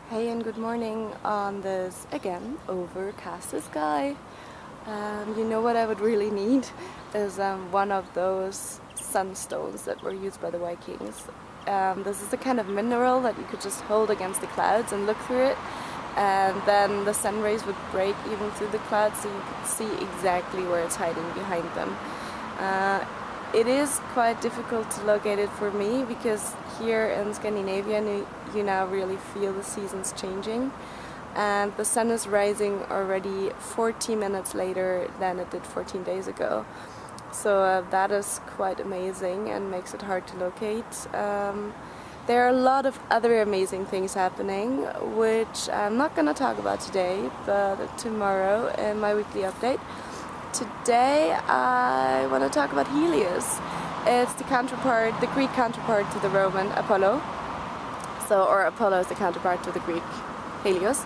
Hey and good morning on this, again, overcast sky. You know what I would really need is one of those sunstones that were used by the Vikings. This is the kind of mineral that you could just hold against the clouds and look through it, and then the sun rays would break even through the clouds so you could see exactly where it's hiding behind them. It is quite difficult to locate it for me because here in Scandinavia you now really feel the seasons changing, and the sun is rising already 40 minutes later than it did 14 days ago. So that is quite amazing and makes it hard to locate. There are a lot of other amazing things happening, which I'm not going to talk about today, but tomorrow in my weekly update. Today I want to talk about Helios. It's the Greek counterpart to the Roman Apollo. Or Apollo is the counterpart to the Greek Helios.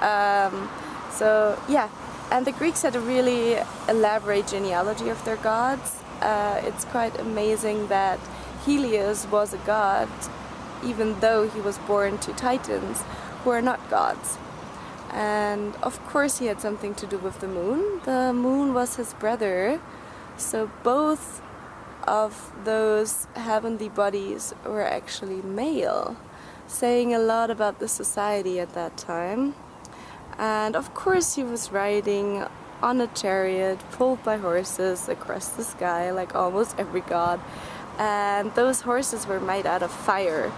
And the Greeks had a really elaborate genealogy of their gods. It's quite amazing that Helios was a god, even though he was born to Titans, who are not gods. And of course he had something to do with the moon. The moon was his brother, so both of those heavenly bodies were actually male, saying a lot about the society at that time. And of course he was riding on a chariot pulled by horses across the sky like almost every god, and those horses were made out of fire,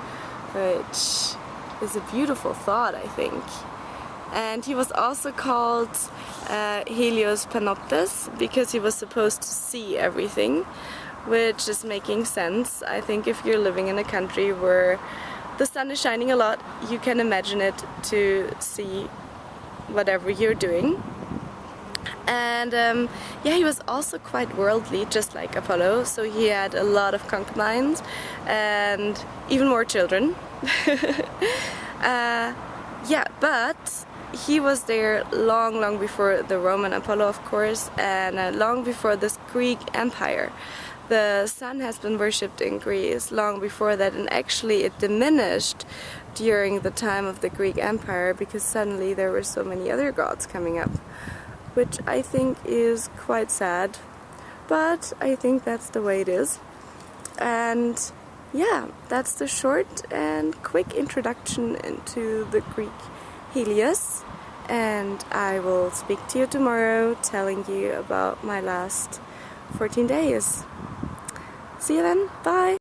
which is a beautiful thought, I think. And he was also called Helios Panoptes because he was supposed to see everything, which is making sense. I think if you're living in a country where the sun is shining a lot, you can imagine it to see whatever you're doing. And he was also quite worldly, just like Apollo, so he had a lot of concubines and even more children. But he was there long before the Roman Apollo, of course, and long before this Greek Empire. The sun has been worshipped in Greece long before that, and actually it diminished during the time of the Greek Empire because suddenly there were so many other gods coming up, which I think is quite sad, but I think that's the way it is. And yeah, that's the short and quick introduction into the Greek Helios, and I will speak to you tomorrow telling you about my last 14 days. See you then, bye!